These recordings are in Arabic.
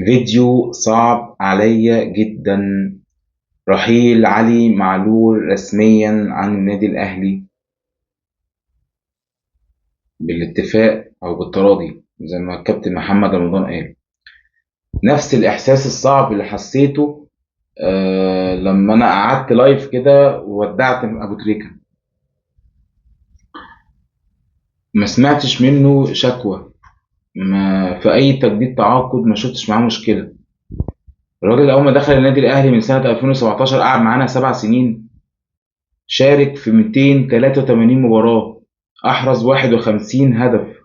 فيديو صعب عليا جدا. رحيل علي معلول رسميا عن النادي الأهلي بالاتفاق أو بالتراضي زي ما الكابتن محمد رمضان قال. نفس الإحساس الصعب اللي حسيته لما أنا قعدت لايف كده وودعت أبو تريكة. ما سمعتش منه شكوى، ما في أي تجديد تعاقد ما شفتش معاه مشكلة. الراجل أول ما دخل النادي الأهلي من سنة 2017 قعد معانا 7 سنين، شارك في 283 مباراة، أحرز 51 هدف.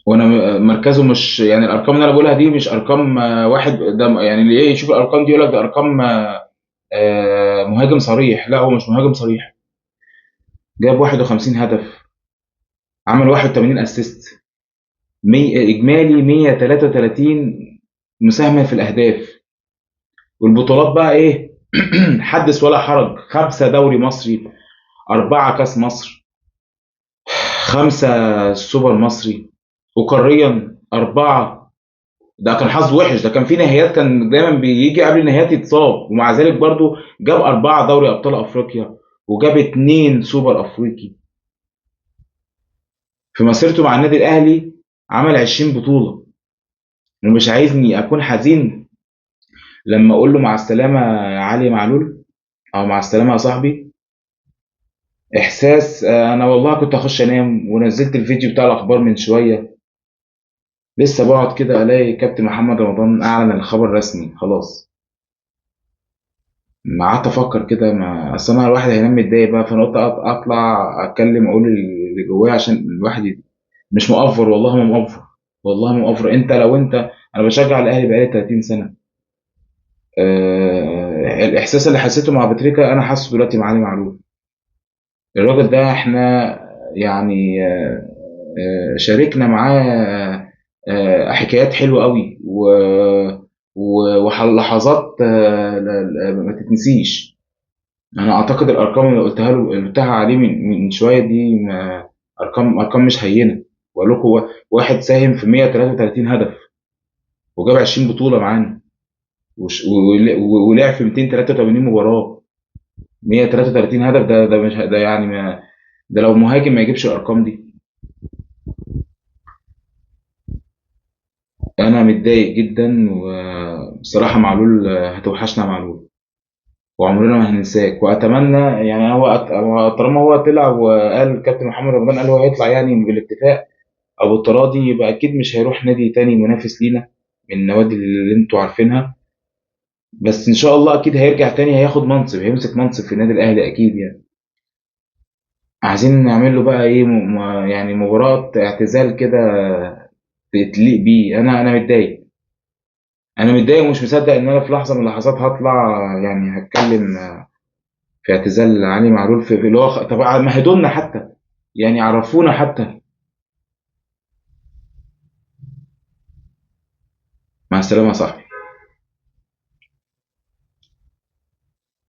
وأنا مركزه مش يعني الأرقام اللي أنا بقولها دي مش أرقام واحد ده يعني اللي إيه يشوف الأرقام دي يقول لك ده أرقام مهاجم صريح. لا، هو مش مهاجم صريح. جاب 51 هدف، عمل 81 أسيست، إجمالي 133 مساهمة في الأهداف. والبطولات بقى إيه؟ حدث ولا حرج: 5 دوري مصري، 4 كاس مصر، 5 سوبر مصري، وقاريا 4. ده كان حظ وحش، ده كان في نهائيات كان دايما بيجي قبل النهائيات يتصاب، ومع ذلك برضو جاب 4 دوري أبطال أفريقيا وجاب 2 سوبر أفريقي. في مسيرته مع النادي الأهلي عمل 20 بطولة. ومش عايزني أكون حزين لما أقول له مع السلامة يا علي معلول، أو مع السلامة يا صاحبي. إحساس أنا والله كنت أخش أنام ونزلت الفيديو بتاع الأخبار من شوية، لسه بقعد كده الاقي كابتن محمد رمضان اعلن الخبر رسمي خلاص. ما قعدت افكر كده، ما اصل انا الواحد هينام متضايق بقى، فانا قلت اطلع اتكلم اقول اللي جوايا عشان الواحد مش مؤفر، والله ما مؤفر، والله ما مؤفر. انت لو انت، انا بشجع الاهلي بقالي 30 سنه. الاحساس اللي حسيته مع بتريكا انا حاسه دلوقتي مع علي معلول. الراجل ده احنا يعني شاركنا معاه حكايات حلوه قوي ولحظات ما تتنسيش. انا اعتقد الارقام اللي قلتها له اللي قلتها عليه من شويه دي ارقام مش هينه. بقول لكم هو واحد ساهم في 133 هدف وجاب 20 بطوله معانا، ولعب في 283 مباراه. 133 هدف، ده مش ده يعني ما، ده لو مهاجم ما يجيبش الارقام دي. انا متضايق جدا، وبصراحه معلول هتوحشنا معلول، وعمرنا ما هننساك. واتمنى يعني هو طالما هو طلع وقال كابتن محمد رمضان قال هو هيطلع يعني بالاتفاق او بالتراضي، يبقى اكيد مش هيروح نادي تاني منافس لينا من النوادي اللي انتوا عارفينها. بس ان شاء الله اكيد هيرجع تاني، هياخد منصب، هيمسك منصب في النادي الاهلي اكيد يعني. عايزين نعمل له بقى ايه يعني مباراة اعتزال كده تليق بيه. انا متضايق، انا متضايق ومش مصدق ان انا في لحظة من اللحظات هطلع يعني هتكلم في اعتزال علي معلول في اللي هو طب مهدونا لنا حتى، يعني عرفونا حتى. مع السلامة يا صاحبي.